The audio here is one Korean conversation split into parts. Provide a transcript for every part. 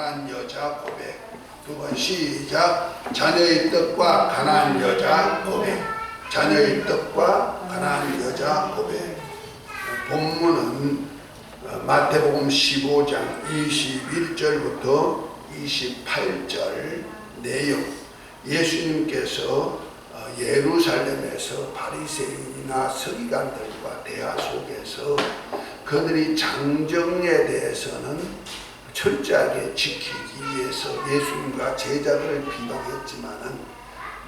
가난한 여자 고백. 두 번 시작. 자녀의 떡과 가난한 여자 고백. 자녀의 떡과 가난한 여자 고백. 본문은 마태복음 15장 21절부터 28절 내용. 예수님께서 예루살렘에서 바리새인이나 서기관들과 대화 속에서 그들이 장정에 대해서는 철저하게 지키기 위해서 예수님과 제자들을 비방했지만은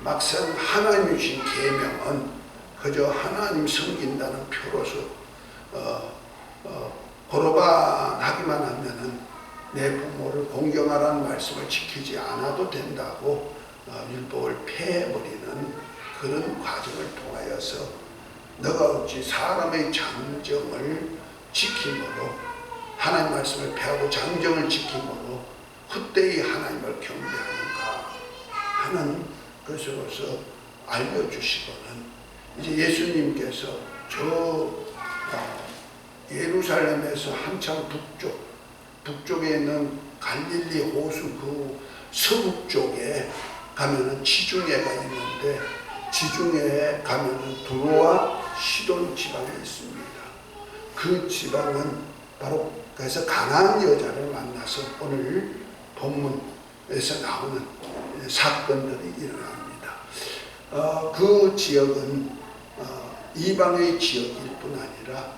막상 하나님 주신 계명은 그저 하나님 섬긴다는 표로서 고로반하기만 하면은 내 부모를 공경하라는 말씀을 지키지 않아도 된다고 율법을 폐해버리는 그런 과정을 통하여서 너가 어찌 사람의 장정을 지킴으로 하나님 말씀을 폐하고 장정을 지킴으로 헛되이 하나님을 경배하는가 하는 것으로서 알려주시고는 이제 예수님께서 예루살렘에서 한참 북쪽에 있는 갈릴리 호수 그 서북쪽에 가면은 지중해가 있는데 지중해에 가면은 두로와 시돈 지방이 있습니다. 그 지방은 바로 그래서 가나안 여자를 만나서 오늘 본문에서 나오는 사건들이 일어납니다. 그 지역은 이방의 지역일 뿐 아니라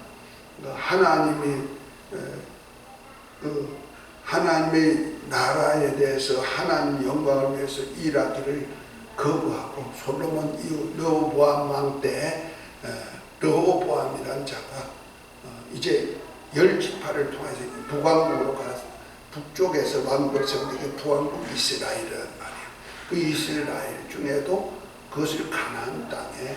하나님의 나라에 대해서 하나님 영광을 위해서 일하기를 거부하고 솔로몬 이후 르호보암 왕 때 르호보암이라는 자가 이제 10지파를 통해서 북왕국으로 가서 북쪽에서 왕국을 세우게 북왕국 이스라엘이란 말이에요. 그 이스라엘 중에도 그것을 가나안 땅에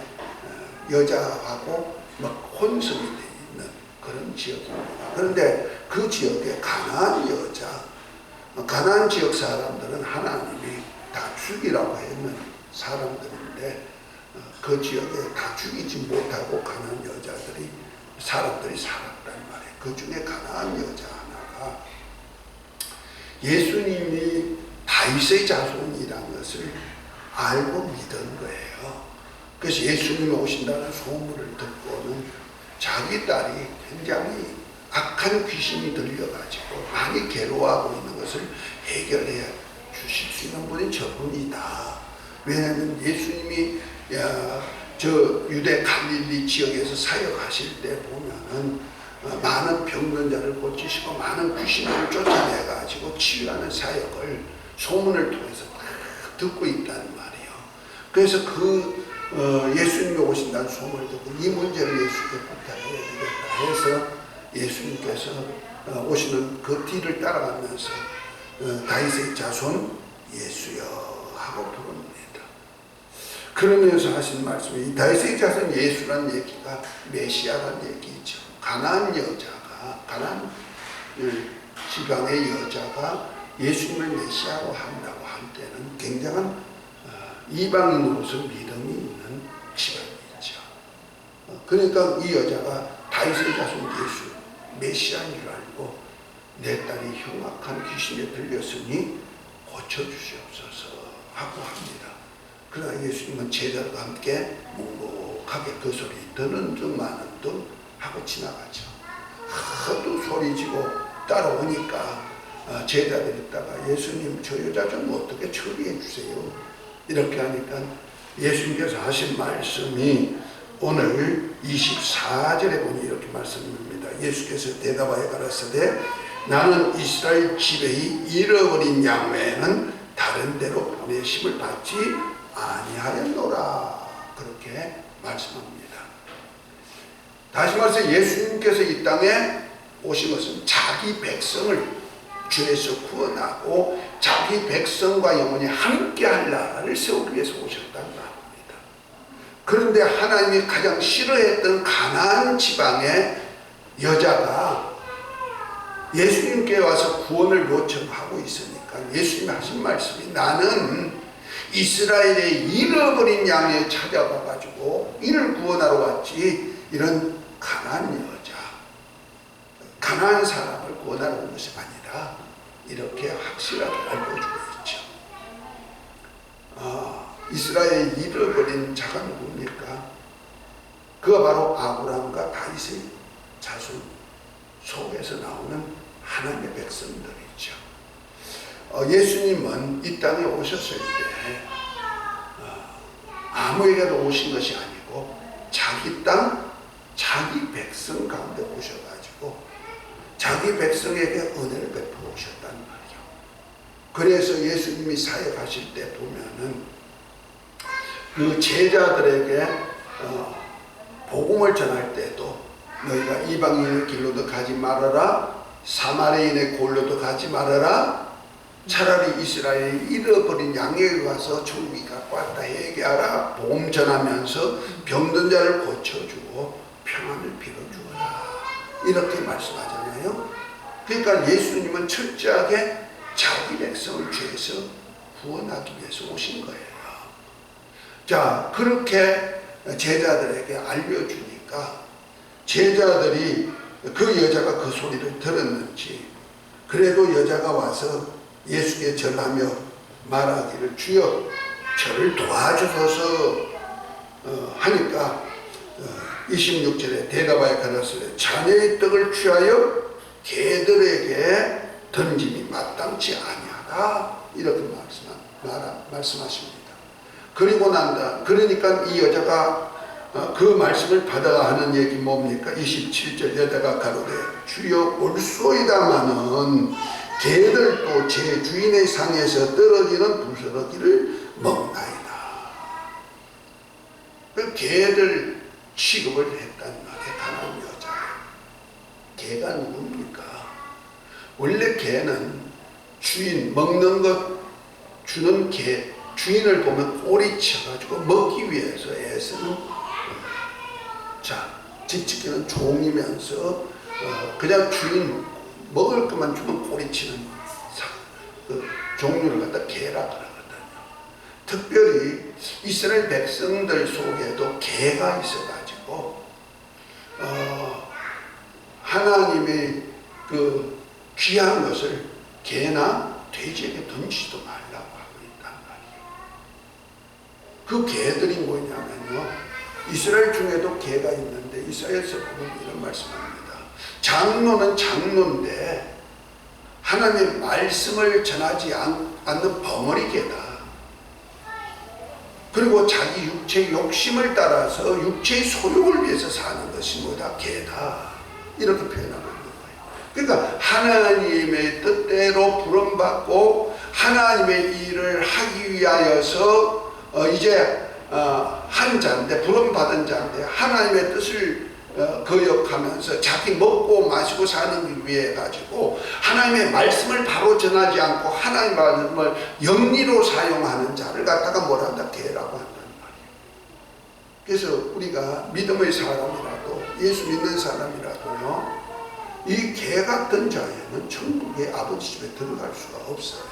여자하고 막 혼성이 되어 있는 그런 지역입니다. 그런데 그 지역에 가나안 여자, 가나안 지역 사람들은 하나님이 다 죽이라고 했는 사람들인데 그 지역에 다 죽이지 못하고 가나안 사람들이 살았단 말이에요. 그 중에 가나안 여자 하나가 예수님이 다윗의 자손이라는 것을 알고 믿은 거예요. 그래서 예수님이 오신다는 소문을 듣고는 자기 딸이 굉장히 악한 귀신이 들려가지고 많이 괴로워하고 있는 것을 해결해 주실 수 있는 분이 저분이다. 왜냐하면 예수님이 저 유대 갈릴리 지역에서 사역하실 때 보면은 많은 병든 자를 고치시고 많은 귀신을 쫓아내가지고 치유하는 사역을 소문을 통해서 듣고 있다는 말이에요. 그래서 예수님이 오신다는 소문을 듣고 이 문제를 예수께 부탁해야 되겠다 해서 예수님께서 오시는 그 뒤를 따라가면서 다윗의 자손 예수여 하고 부릅니다. 그러면서 하신 말씀이 다윗의 자손 예수란 얘기가 메시아란 얘기죠. 가나안 여자가 가나안 지방의 여자가 예수님을 메시아로 한다고 할 때는 굉장한 이방인으로서 믿음이 있는 집안이죠. 그러니까 이 여자가 다윗의 자손 예수 메시아인 줄 알고 내 딸이 흉악한 귀신에 들렸으니 고쳐주시옵소서 하고 합니다. 그러나 예수님은 제자들과 함께 묵묵하게 그 소리 듣는 듯 마는 듯 하고 지나가죠. 하도 소리지고 따라오니까 제자들이 있다가 예수님 저 여자 좀 어떻게 처리해 주세요. 이렇게 하니까 예수님께서 하신 말씀이 오늘 24절에 보니 이렇게 말씀합니다. 예수께서 대답하여 가라사대 나는 이스라엘 지배의 잃어버린 양 외에는 다른 데로 보내심을 받지 아니하였노라. 그렇게 말씀합니다. 다시 말해서 예수님께서 이 땅에 오신 것은 자기 백성을 죄에서 구원하고 자기 백성과 영원히 함께할 나라를 세우기 위해서 오셨다는 말입니다. 그런데 하나님이 가장 싫어했던 가나안 지방의 여자가 예수님께 와서 구원을 요청하고 있으니까 예수님이 하신 말씀이 나는 이스라엘의 잃어버린 양에 찾아가 가지고 이를 구원하러 왔지 이런 가나안 여자 가나안 사람을 구원하러 온 것이 아니라 이렇게 확실하게 알려주고 있죠. 이스라엘이 잃어버린 자가 누굽니까? 그가 바로 아브라함과 다윗의 자손 속에서 나오는 하나님의 백성들이죠. 예수님은 이 땅에 오셨을 때 아무에게도 오신 것이 아니고 자기 땅, 자기 백성 가운데 오셔가지고 자기 백성에게 은혜를 베풀어 오셨단 말이에요. 그래서 예수님이 사역하실 때 보면은 그 제자들에게 복음을 전할 때도 너희가 이방인의 길로도 가지 말아라, 사마리아인의 골로도 가지 말아라, 차라리 이스라엘이 잃어버린 양에게 가서 천국이 갖고 왔다 얘기하라, 복음 전하면서 병든 자를 고쳐주고 평안을 빌어주어라, 이렇게 말씀하잖아요. 그러니까 예수님은 철저하게 자기 백성을 죄에서 구원하기 위해서 오신 거예요. 자, 그렇게 제자들에게 알려주니까 제자들이 그 여자가 그 소리를 들었는지, 그래도 여자가 와서 예수께 절하며 말하기를 주여 저를 도와주소서 하니까 26절에 대답하여 가라사대 자네의 떡을 취하여 개들에게 던짐이 마땅치 아니하다, 이렇게 말씀하십니다. 그리고 난다. 그러니까 이 여자가 그 말씀을 받아가 하는 얘기 뭡니까? 27절 여자가 가로되 주여 올소이다마는 개들도 제 주인의 상에서 떨어지는 부스러기를 먹나이다. 그 개들 취급을 했단 말이에요. 가난한 여자. 개가 누굽니까? 원래 개는 주인, 먹는 것 주는 개, 주인을 보면 꼬리 쳐가지고 먹기 위해서 애쓰는, 자, 집지키는 종이면서 그냥 주인 먹을 것만 주면 꼬리 치는 그 종류를 갖다 개라 그러거든요. 특별히 이스라엘 백성들 속에도 개가 있어가지고 하나님의 그 귀한 것을 개나 돼지에게 던지지도 말라고 하고 있단 말이에요. 그 개들이 뭐냐면요, 이스라엘 중에도 개가 있는데 이사야서 보면 이런 말씀합니다. 장로는 장로인데 하나님의 말씀을 전하지 않는 벙어리 개다. 그리고 자기 육체의 욕심을 따라서 육체의 소욕을 위해서 사는 것이 뭐다? 개다. 이렇게 표현하고 있는 거예요. 그러니까 하나님의 뜻대로 부름받고 하나님의 일을 하기 위하여서 이제 한 자인데, 부름받은 자인데 하나님의 뜻을 거역하면서 자기 먹고 마시고 사는 위해 가지고 하나님의 말씀을 바로 전하지 않고 하나님의 말씀을 영리로 사용하는 자를 갖다가 뭐라 한다? 개라고 한다는 말이에요. 그래서 우리가 믿음의 사람이라도 예수 믿는 사람이라도요, 이 개 같은 자에는 천국의 아버지 집에 들어갈 수가 없어요.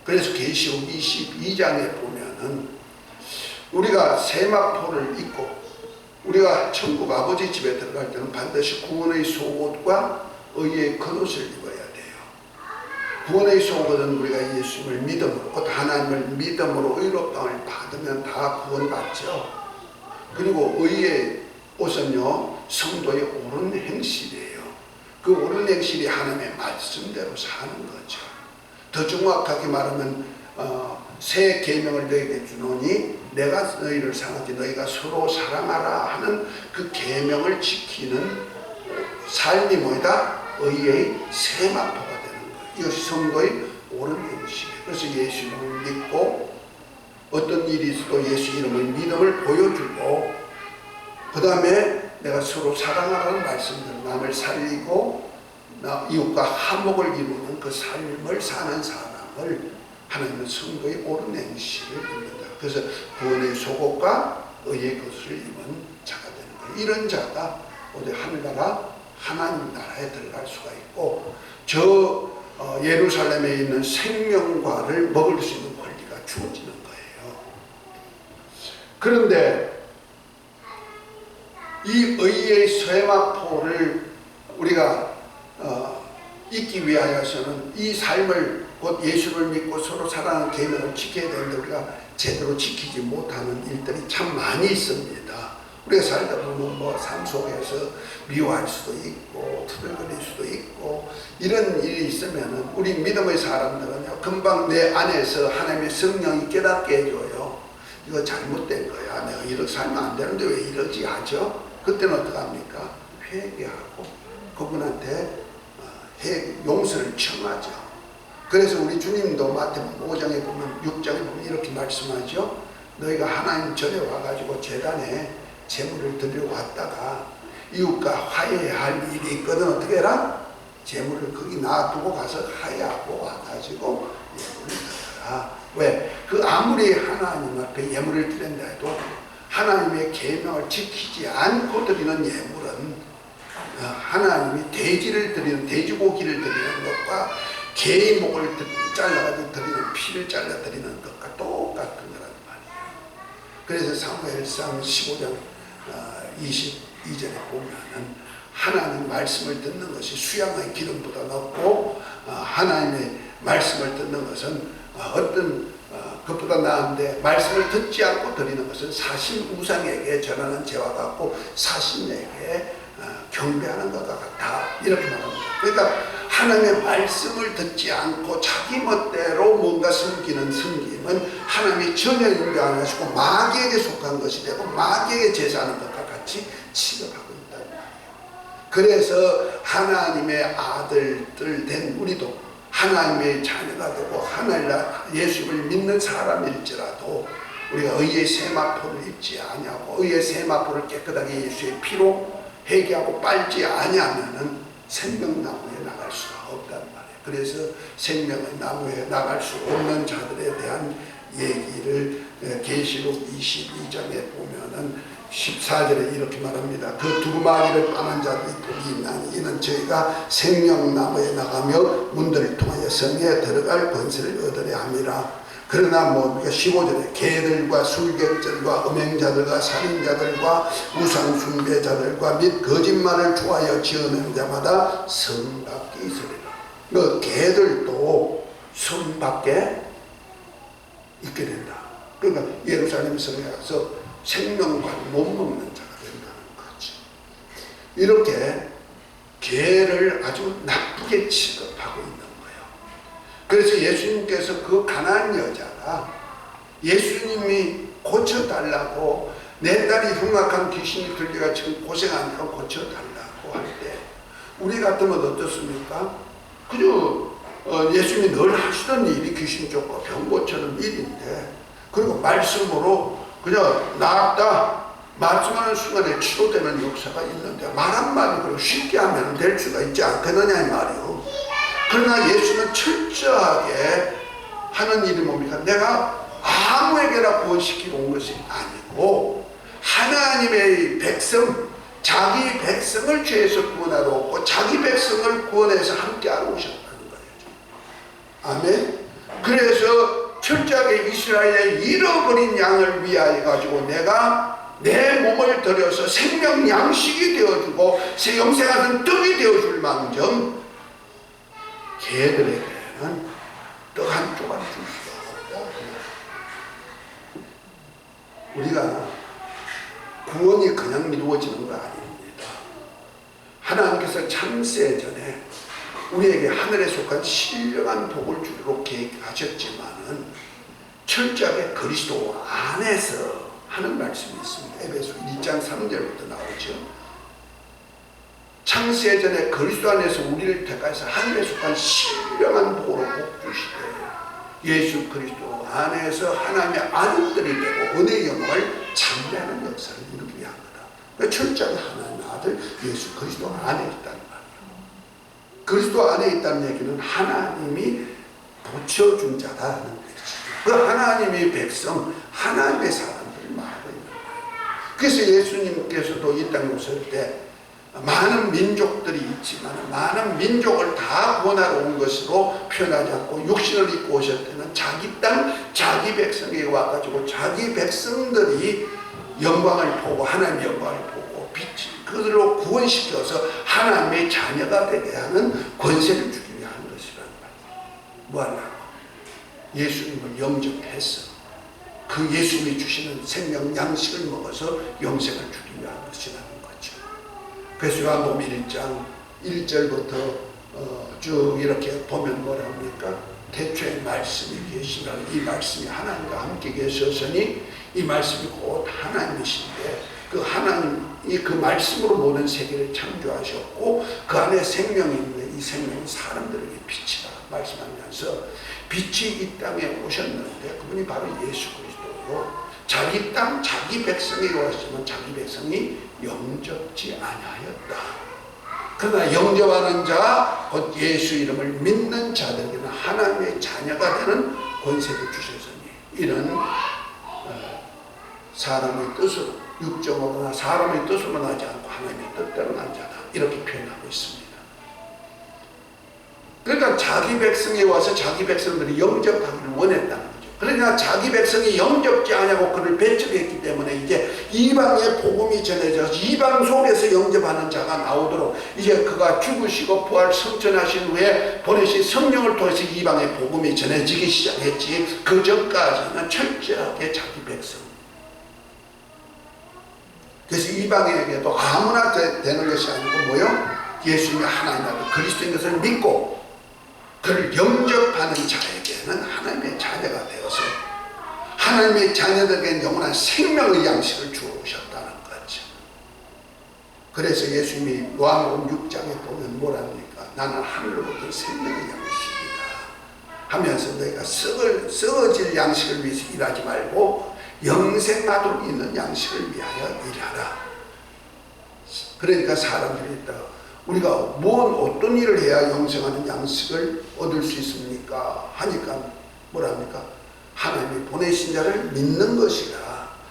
그래서 계시록 22장에 보면은 우리가 세마포를 입고 우리가 천국 아버지 집에 들어갈 때는 반드시 구원의 속옷과 의의 겉옷을 입어야 돼요. 구원의 속옷은 우리가 예수님을 믿음으로, 곧 하나님을 믿음으로 의롭다함을 받으면 다 구원받죠. 그리고 의의 옷은요, 성도의 옳은 행실이에요. 그 옳은 행실이 하나님의 말씀대로 사는 거죠. 더 정확하게 말하면 새 계명을 너희에게 주노니 내가 너희를 사랑하지 너희가 서로 사랑하라 하는 그 계명을 지키는 삶이 뭐다? 의의 세마포가 되는 거예요. 이것이 성도의 옳은 행실이에요. 그래서 예수 이름을 믿고 어떤 일이 있어도 예수 이름의 믿음을 보여주고, 그 다음에 내가 서로 사랑하라는 말씀대로 남을 살리고 이웃과 화목을 이루는 그 삶을 사는 사람을 하나님은 성도의 옳은 행실을 입는다. 그래서 구원의 속옷과 의의 겉을 입은 자가 되는 거예요. 이런 자가 어디 하늘나라 하나님 나라에 들어갈 수가 있고, 저 예루살렘에 있는 생명과를 먹을 수 있는 권리가 주어지는 거예요. 그런데 이 의의 세마포를 우리가 있기 위하여서는 이 삶을 곧 예수를 믿고 서로 사랑하는 계명을 지켜야 되는데 우리가 제대로 지키지 못하는 일들이 참 많이 있습니다. 우리가 살다 보면 뭐 삶 속에서 미워할 수도 있고 투덜거릴 수도 있고 이런 일이 있으면은 우리 믿음의 사람들은요 금방 내 안에서 하나님의 성령이 깨닫게 해줘요. 이거 잘못된 거야. 내가 이렇게 살면 안 되는데 왜 이러지 하죠? 그때는 어떻게 합니까? 회개하고 그분한테 용서를 청하죠. 그래서 우리 주님도 마태복음 5장에 보면 6장에 보면 이렇게 말씀하죠. 너희가 하나님 전에 와가지고 제단에 제물을 드리러 왔다가 이웃과 화해해야 할 일이 있거든. 어떻게 해라? 제물을 거기 놔두고 가서 화해하고 와가지고 예물을 드려라. 왜? 그 아무리 하나님 앞에 예물을 드린다 해도 하나님의 계명을 지키지 않고 드리는 예물은 하나님이 돼지를 드리는 돼지고기를 드리는 것과 개의 목을 잘라가지고 드리는 피를 잘라 드리는 것과 똑같은 거란 말이에요. 그래서 사무엘상 15장 22절에 보면은 하나님 말씀을 듣는 것이 수양의 기름보다 낫고 하나님의 말씀을 듣는 것은 그것보다 나은데 말씀을 듣지 않고 드리는 것은 사신 우상에게 전하는 죄와 같고 사신에게 경배하는 것과 같다 이렇게 말합니다. 그러니까 하나님의 말씀을 듣지 않고 자기 멋대로 뭔가 섬기는 섬김은 하나님이 전혀 인정 안 하시고 마귀에게 속한 것이 되고 마귀에게 제사하는 것과 같이 취급하고 있다. 그래서 하나님의 아들들 된 우리도 하나님의 자녀가 되고 하나님 예수를 믿는 사람일지라도 우리가 의의 세마포를 입지 아니하고 의의 세마포를 깨끗하게 예수의 피로 회개하고 빨지 아니하면은 생명나무에 나갈 수가 없단 말이에요. 그래서 생명의 나무에 나갈 수 없는 자들에 대한 얘기를 계시록 22장에 보면은 14절에 이렇게 말합니다. 그 두루마기를 빠는 자들이 복이 있나니 이는 저희가 생명나무에 나가며 문들을 통하여 성에 들어갈 권세를 얻으려 함이라. 그러나 우리가 15절에 개들과 술객들과 음행자들과 살인자들과 우상숭배자들과 및 거짓말을 좋아하여 지어낸 자마다 성 밖에 있으리라. 그 개들도 성 밖에 있게 된다. 그러니까 예루살렘 성에 가서 생명과 못 먹는 자가 된다는 거지. 이렇게 개를 아주 나쁘게 취급하고 있는 거예요. 그래서 예수님께서 그 가난한 여자가 예수님이 고쳐달라고 내 딸이 흉악한 귀신이 들려가 지금 고생하니까 고쳐달라고 할 때 우리 같으면 어떻습니까? 그저 예수님이 늘 하시던 일이 귀신 쫓고 병 고치는 일인데 그리고 말씀으로 그냥 나았다 말씀하는 순간에 치료되는 역사가 있는데 말 한마디 그리고 쉽게 하면 될 수가 있지 않겠느냐 이 말이요. 그러나 예수는 철저하게 하는 일이 뭡니까? 내가 아무에게나 구원시키러 온 것이 아니고 하나님의 백성 자기 백성을 죄에서 구원하러 오고 자기 백성을 구원해서 함께하러 오셨다는 거예요. 아멘. 그래서 철저하게 이스라엘의 잃어버린 양을 위하여 가지고 내가 내 몸을 들여서 생명 양식이 되어주고 영생하는 떡이 되어줄 망정 개들에게는 떡 한 조각 줄 수가 없다. 우리가 구원이 그냥 이루어지는 거 아닙니다. 하나님께서 창세 전에 우리에게 하늘에 속한 신령한 복을 주도록 계획하셨지만은 철저하게 그리스도 안에서 하는 말씀이 있습니다. 에베소 1장 3절부터 나오죠. 창세 전에 그리스도 안에서 우리를 택하여서 하늘에 속한 신령한 복으로 복 주시되 예수 그리스도 안에서 하나님의 아들들이 되고 은혜의 영광을 찬미하는 역사를 이루기 위한 거다. 그러니까 철저하게 하나님의 아들 예수 그리스도 안에 있다는 말이에요. 그리스도 안에 있다는 얘기는 하나님이 붙여준 자라는 거죠. 그 하나님의 백성, 하나님의 사람들을 말하고 있는 거예요. 그래서 예수님께서도 이 땅에 오실 때 많은 민족들이 있지만 많은 민족을 다 구원하러 온 것으로 표현하지 않고 육신을 입고 오실 때는 자기 땅, 자기 백성에게 와가지고 자기 백성들이 영광을 보고 하나님의 영광을 보고 빛이 그들로 구원시켜서 하나님의 자녀가 되게 하는 권세를 주기 위한 것이라는 말이에요. 뭐하려고? 예수님을 영접해서 그 예수님이 주시는 생명 양식을 먹어서 영생을 주기 위한 것이라는 거죠. 그래서 요한복음 1장 1절부터 쭉 이렇게 보면 뭐라 합니까? 태초에 말씀이 계시며 이 말씀이 하나님과 함께 계셨으니 이 말씀이 곧 하나님이신데 그 하나님이 그 말씀으로 모든 세계를 창조하셨고 그 안에 생명이 있는데 이 생명은 사람들에게 빛이다 말씀하면서 빛이 이 땅에 오셨는데 그분이 바로 예수 그리스도요. 자기 땅 자기 백성이 오셨지만 자기 백성이 영접지 아니하였다. 그러나 영접하는 자, 곧 예수 이름을 믿는 자들에게는 하나님의 자녀가 되는 권세를 주셨으니 이는 사람의 뜻으로 육정으로나 사람의 뜻으로 나지 않고 하나님의 뜻대로 난 자다 이렇게 표현하고 있습니다. 그러니까 자기 백성에 와서 자기 백성들이 영접하기를 원했다는 거죠. 그러나 자기 백성이 영접지 않냐고 그를 배척했기 때문에 이제 이방의 복음이 전해져서 이방 속에서 영접하는 자가 나오도록 이제 그가 죽으시고 부활 성천하신 후에 보내신 성령을 통해서 이방의 복음이 전해지기 시작했지 그 전까지는 철저하게 자기 백성. 그래서 이방에게도 아무나 되는 것이 아니고 뭐요? 예수님이 하나님이라고 그리스도인 것을 믿고 그를 영접하는 자에게는 하나님의 자녀가 되어서 하나님의 자녀들에게는 영원한 생명의 양식을 주오셨다는 거죠. 그래서 예수님이 요한복음 6장에 보면 뭐랍니까? 나는 하늘로부터 생명의 양식이다 하면서 너희가 썩어질 양식을 위해서 일하지 말고 영생하도록 있는 양식을 위하여 일하라. 그러니까 사람들이 있다. 우리가 어떤 일을 해야 영생하는 양식을 얻을 수 있습니까? 하니까 뭐랍니까? 하나님이 보내신 자를 믿는 것이라.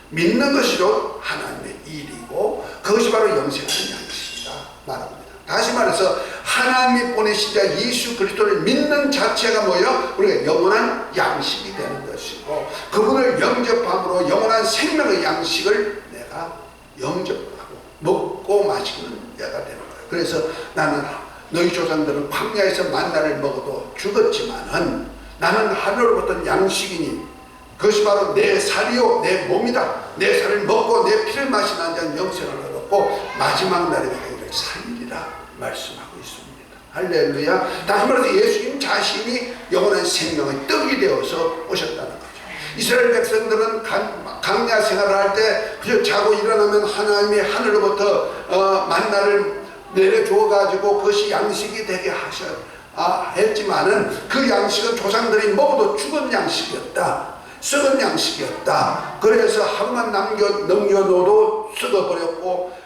믿는 것이로 하나님의 일이고 그것이 바로 영생하는 양식이다 말합니다. 다시 말해서 하나님이 보내신 자 예수 그리스도를 믿는 자체가 뭐예요? 우리가 영원한 양식이 되는 것이고 그분을 영접함으로 영원한 생명의 양식을 내가 영접하고 먹고 마시는 내가 되는 거예요. 그래서 나는 너희 조상들은 광야에서 만나를 먹어도 죽었지만은 나는 하늘로부터 양식이니 그것이 바로 내 살이요 내 몸이다. 내 살을 먹고 내 피를 마시는 자는 영생을 얻었고 마지막 날에 내가 이를 살리리라 말씀하고 있습니다. 할렐루야. 다시 말해서 예수님 자신이 영원한 생명의 떡이 되어서 오셨다는 거죠. 이스라엘 백성들은 광야 생활을 할 때 그저 자고 일어나면 하나님이 하늘로부터 만나를 내려주어가지고 그것이 양식이 되게 했지만은 그 양식은 조상들이 먹어도 죽은 양식이었다. 썩은 양식이었다. 그래서 하루만 넘겨놓아도 썩어버렸고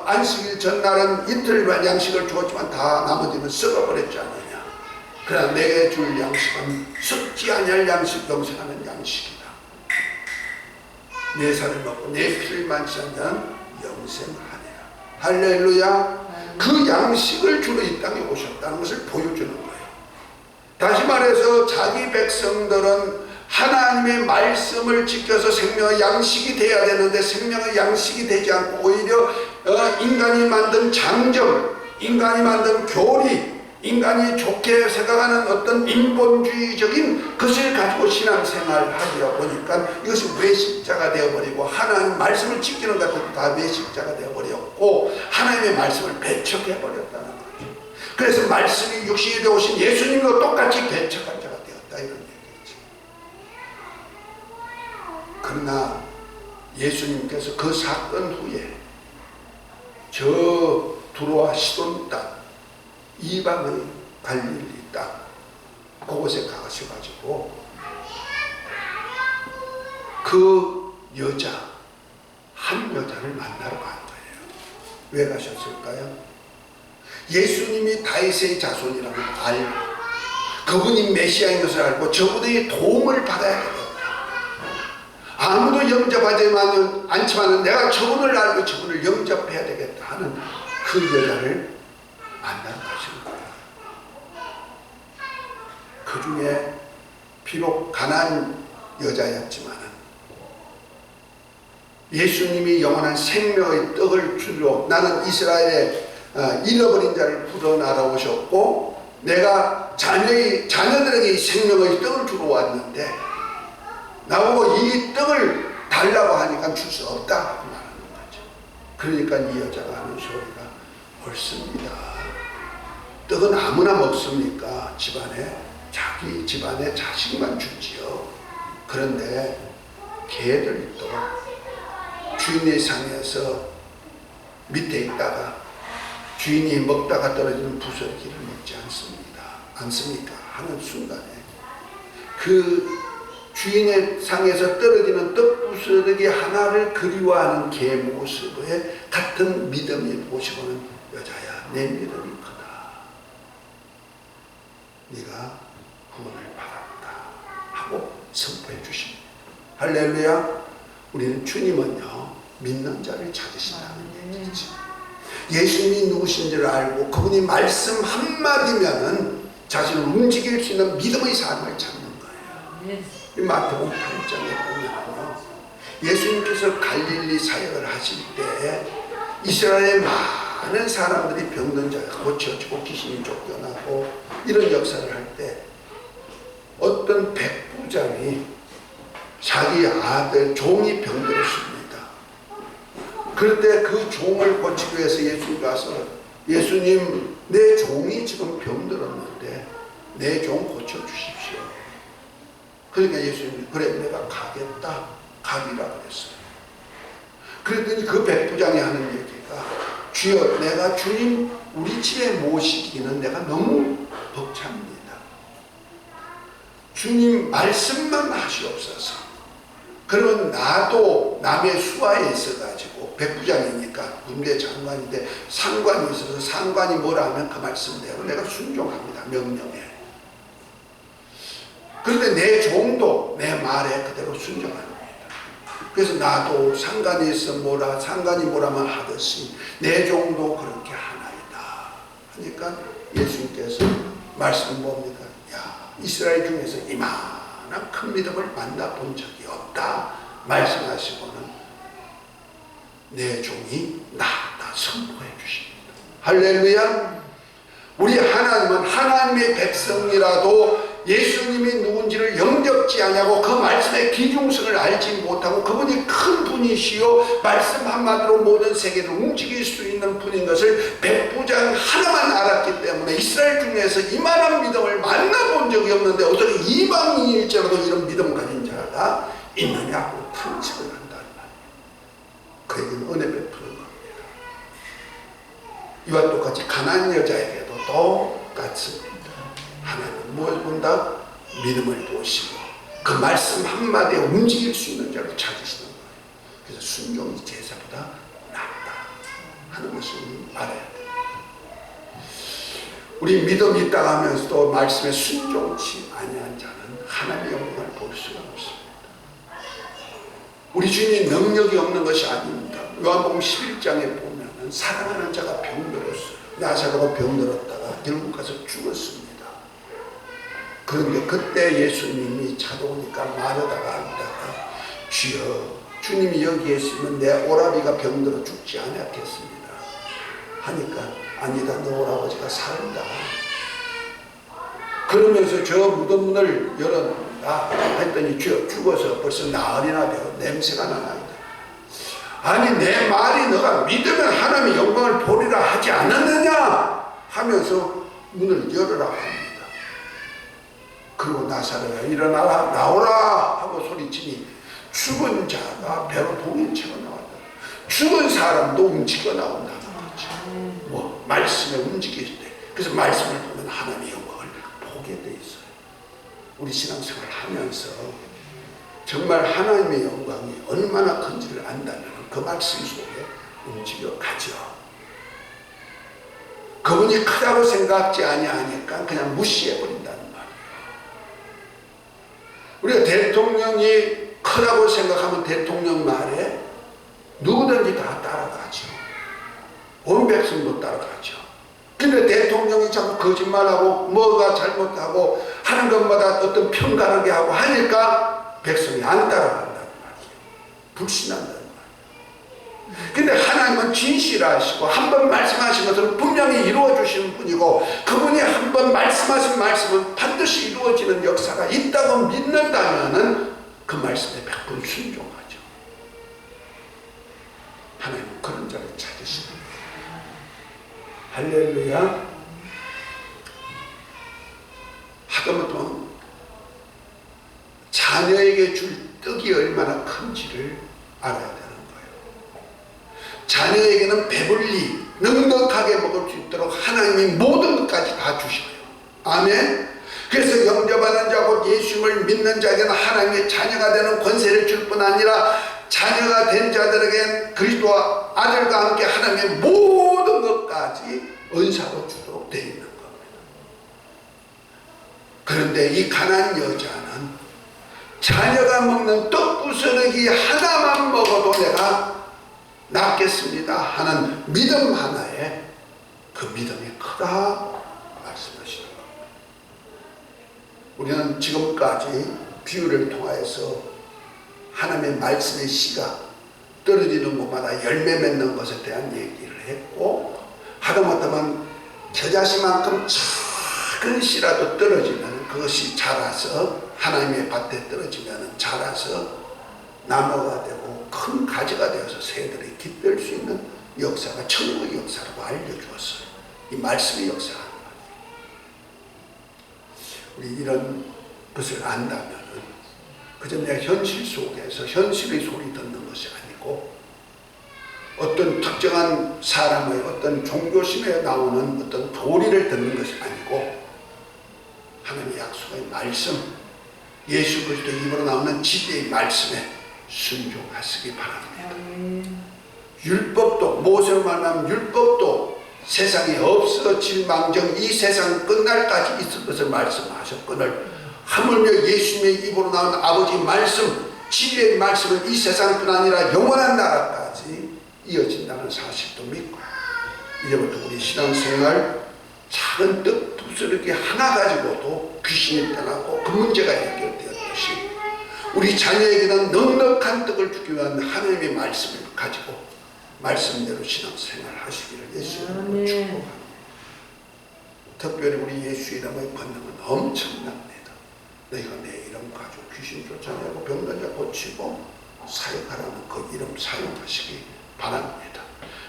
안식일 전날은 이틀만 양식을 주었지만 다 나머지는 썩어버렸지 않느냐. 그러나 내게 줄 양식은 썩지 아니할 양식, 영생하는 양식이다. 내 살을 먹고 내 피를 마시는 자는 영생하리라. 할렐루야. 그 양식을 주러 이 땅에 오셨다는 것을 보여주는 거예요. 다시 말해서 자기 백성들은 하나님의 말씀을 지켜서 생명의 양식이 돼야 되는데 생명의 양식이 되지 않고 오히려 인간이 만든 장점, 인간이 만든 교리, 인간이 좋게 생각하는 어떤 인본주의적인 것을 가지고 신앙생활을 하다 보니까 이것이 외식자가 되어버리고 하나님 말씀을 지키는 것도 다 외식자가 되어버렸고 하나님의 말씀을 배척해버렸다는 거죠. 그래서 말씀이 육신이 되어오신 예수님과 똑같이 배척한 자가 되었다 이런 얘기죠. 그러나 예수님께서 그 사건 후에 저 두로와 시돈 땅 이방의 갈릴리 땅 그곳에 가셔가지고 그 한 여자를 만나러 간 거예요. 왜 가셨을까요? 예수님이 다윗의 자손이라고 알고 그분이 메시아인 것을 알고 저분의 도움을 받아야 되겠다. 아무도 영접하지 않지만 내가 저분을 알고 저분을 영접해야 되겠다 하는 그 여자를 만나러 가시는 거예요. 그 중에 비록 가난한 여자였지만 예수님이 영원한 생명의 떡을 주려 나는 이스라엘에 잃어버린 자를 불러 날아오셨고 내가 자녀들에게 이 생명의 떡을 주러 왔는데 나보고 이 떡을 달라고 하니까 줄 수 없다고 말하는 거죠. 그러니까 이 여자가 하는 소리가 옳습니다. 떡은 아무나 먹습니까? 자기 집안에 자식만 주지요. 그런데 개들도 주인의 상에서 밑에 있다가 주인이 먹다가 떨어지는 부스러기를 먹지 않습니까? 하는 순간에 그 주인의 상에서 떨어지는 떡 부스러기 하나를 그리워하는 개 모습에 같은 믿음이 보시고는 여자야, 내 믿음이 크다. 네가 구원을 받았다 하고 선포해 주십니다. 할렐루야. 우리는 주님은요, 믿는 자를 찾으신다는 얘기지. 예수님이 누구신지를 알고 그분이 말씀 한마디면은 자신을 움직일 수 있는 믿음의 삶을 찾는 거예요. 이 마태복음 8장에 보면요, 예수님께서 갈릴리 사역을 하실 때 이스라엘의 많은 사람들이 병든 자가 고쳐지고 귀신이 쫓겨나고 이런 역사를 할 때 어떤 백부장이 자기 아들 종이 병들었습니다. 그럴 때 그 종을 고치기 위해서 예수님 가서 예수님, 내 종이 지금 병들었는데 내 종 고쳐주십시오. 그러니까 예수님이 그래 내가 가겠다, 가리라 그랬어요. 그랬더니 그 백부장이 하는 얘기가 주여, 내가 주님 우리 집에 모시기는 내가 너무 벅찹니다. 주님 말씀만 하시옵소서. 그러면 나도 남의 수하에 있어가지고 백부장이니까 군대 장관인데 상관이 있어서 상관이 뭐라 하면 그 말씀대로 내가 순종합니다. 명령에. 그런데 내 종도 내 말에 그대로 순종합니다. 그래서 나도 상관이 있어 뭐라, 상관이 뭐라만 하듯이 내 종도 그렇게 하나이다 하니까 예수님께서 말씀 뭡니까? 야, 이스라엘 중에서 이만한 큰 믿음을 만나본 적이 없다 말씀하시고는 내 종이 낫다 선포해 주십니다. 할렐루야. 우리 하나님은 하나님의 백성이라도 예수님이 누군지를 영접지 않냐고 그 말씀의 귀중성을 알지 못하고 그분이 큰 분이시요 말씀 한마디로 모든 세계를 움직일 수 있는 분인 것을 백부장 하나만 알았기 때문에 이스라엘 중에서 이만한 믿음을 만나본 적이 없는데 어떻게 이방인일지라도 이런 믿음 가진 자가 있느냐고 탄식을 한다는 말이에요. 그에게는 은혜 베푸는 겁니다. 이와 똑같이 가난한 여자에게도 똑같습니다. 하나님은 뭘 본다? 믿음을 보시고 그 말씀 한마디에 움직일 수 있는 자를 찾으시는 거예요. 그래서 순종이 제사보다 낫다 하는 것을 알아야 돼요. 우리 믿음이 있다 하면서도 말씀에 순종치 아니한 자는 하나님의 영광을 볼 수가 없습니다. 우리 주님이 능력이 없는 것이 아닙니다. 요한복음 11장에 보면 사랑하는 자가 병들었어요. 나사로가 병들었다가 결국 가서 죽었습니다. 그런데 그때 예수님이 찾아오니까 마르다가 앉다가 주여, 주님이 여기에 있으면 내 오라비가 병들어 죽지 않았겠습니다 하니까 아니다, 너 오라버지가 살다. 그러면서 저 무덤 문을 열어놓는다 했더니 주여, 죽어서 벌써 나흘이나 되어 냄새가 나나이다. 아니 내 말이 너가 믿으면 하나님의 영광을 보리라 하지 않았느냐 하면서 문을 열으라 합니다. 그리고 나사로야 일어나라 나오라 하고 소리치니 죽은 자가 배로 동인체가 나왔다. 죽은 사람도 움직여 나온다는 거죠. 뭐 말씀에 움직일 때. 그래서 말씀을 보면 하나님의 영광을 보게 돼 있어요. 우리 신앙생활 하면서 정말 하나님의 영광이 얼마나 큰지를 안다면 그 말씀 속에 움직여 가죠. 그분이 크다고 생각지 아니하니까 그냥 무시해 버린다는 말이에요. 우리가 대통령이 크다고 생각하면 대통령 말에 누구든지 다 따라가죠. 온 백성도 따라가죠. 근데 대통령이 자꾸 거짓말하고 뭐가 잘못하고 하는 것마다 어떤 편가르게 하고 하니까 백성이 안 따라간다는 말이에요. 불신한다는 말이에요. 근데 하나님은 진실하시고 한 번 말씀하신 것을 분명히 이루어 주시는 분이고, 그분이 한 번 말씀하신 말씀은 반드시 이루어지는 역사가 있다고 믿는다면은 그 말씀에 100% 순종하죠. 하나님은 그런 자를 찾으십니다. 할렐루야. 하다못해 자녀에게 줄 떡이 얼마나 큰지를 알아야 되는 거예요. 자녀에게는 배불리 넉넉하게 먹을 수 있도록 하나님이 모든 것까지 다 주셔요. 아멘. 그래서 영접하는 자고 예수님을 믿는 자에게는 하나님의 자녀가 되는 권세를 줄 뿐 아니라, 자녀가 된 자들에게 그리스도 아들과 함께 하나님의 모든 것까지 은사로 주도록 되어 있는 겁니다. 그런데 이 가난한 여자는 자녀가 먹는 떡부스러기 하나만 먹어도 내가 낫겠습니다 하는 믿음 하나에 그 믿음이 크다 말씀하시는 겁니다. 우리는 지금까지 비유를 통하여서 하나님의 말씀의 씨가 떨어지는 곳마다 열매 맺는 것에 대한 얘기를 했고, 하다못하면 겨자씨만큼 작은 씨라도 떨어지면 그것이 자라서 하나님의 밭에 떨어지면 자라서 나무가 되고 큰 가지가 되어서 새들이 깃들 수 있는 역사가 천국의 역사라고 알려주었어요. 이 말씀의 역사라는 말이에요. 우리 이런 것을 안다면 그저 내 현실 속에서 현실의 소리 듣는 것이 아니고, 어떤 특정한 사람의 어떤 종교심에 나오는 어떤 도리를 듣는 것이 아니고, 하나님의 약속의 말씀, 예수 그리스도 입으로 나오는 진리의 말씀에 순종하시기 바랍니다. 율법도, 모세로 말하면 율법도 세상에 없어질 망정 이 세상 끝날까지 있을 것을 말씀하셨거늘, 하물며 예수님의 입으로 나오는 아버지 말씀, 진리의 말씀은 이 세상뿐 아니라 영원한 나라까지 이어진다는 사실도 믿고, 이제부터 우리 신앙생활 작은 떡 부스러기 하나 가지고도 귀신이 떠나고 그 문제가 해결되었듯이, 우리 자녀에게는 넉넉한 떡을 주기 위한 하나님의 말씀을 가지고 말씀대로 신앙생활 하시기를 예수님으로 축복합니다. 특별히 우리 예수 이름의 권능은 엄청납니다. 너희가 내 이름 가지고 귀신 쫓아내고 병든 자 고치고 사역하라는 그 이름 사용하시기 바랍니다.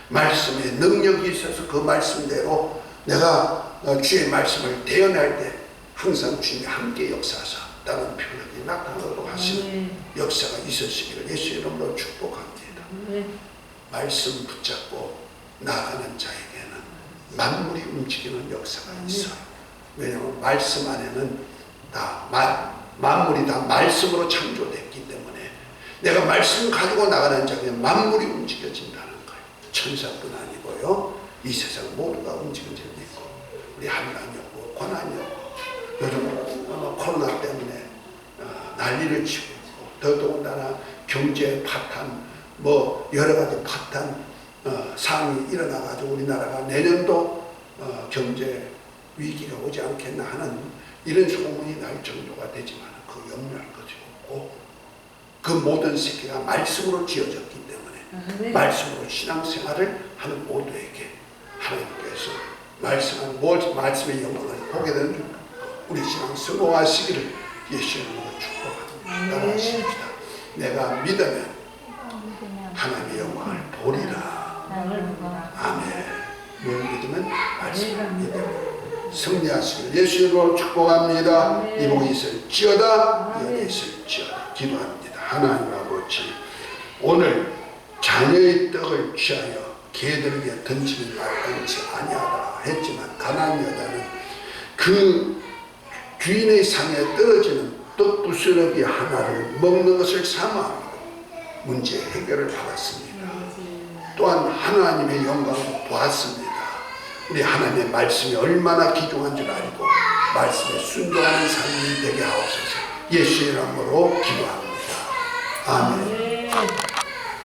말씀에 능력이 있어서 그 말씀대로 내가 주의 말씀을 대언할 때 항상 주님이 함께 역사하사 다른 표현이 나타나도록 하시는 역사가 있으시기를 예수 이름으로 축복합니다. 말씀 붙잡고 나가는 자에게는 만물이 움직이는 역사가 있어요. 왜냐하면 말씀 안에는 만물이 다 말씀으로 창조됐기 때문에 내가 말씀 가지고 나가는 자에게 만물이 움직여진다는 거예요. 천사뿐 아니고요, 이 세상 모두가 움직이는 줄 믿고, 우리 한란이 없고 고난이 없고, 요즘 코로나 때문에 난리를 치고 있고, 더더군다나 경제 파탄, 여러 가지 파탄 상황이 일어나가지고 우리나라가 내년도 경제 위기가 오지 않겠나 하는 이런 소문이 날 정도가 되지만 그 염려할 것이 없고, 그 모든 새끼가 말씀으로 지어졌기 때문에 말씀으로 신앙생활을 하는 모두에게 하나님께서 말씀의 영광을 보게 되는 우리 신앙 성공하시기를 예수님으로 축복합니다. 따라하십시다. 내가 믿으면 하나님의 영광을 보리라. 아멘. 뭘 믿으면 말씀을 믿으면 승리하시길 예수님으로 축복합니다. 이복이 있을지어다, 연이 있을지어다. 기도합니다. 하나님 아버지, 오늘 자녀의 떡을 취하여 개들에게 던지는 마땅치 아니하다 했지만, 가난한 여자는 그 주인의 상에 떨어지는 떡 부스러기 하나를 먹는 것을 삼아 문제 해결을 받았습니다. 또한 하나님의 영광을 보았습니다. 우리 하나님의 말씀이 얼마나 귀중한 줄 알고 말씀에 순종하는 삶이 되게 하옵소서. 예수의 이름으로 기도합니다. 아멘.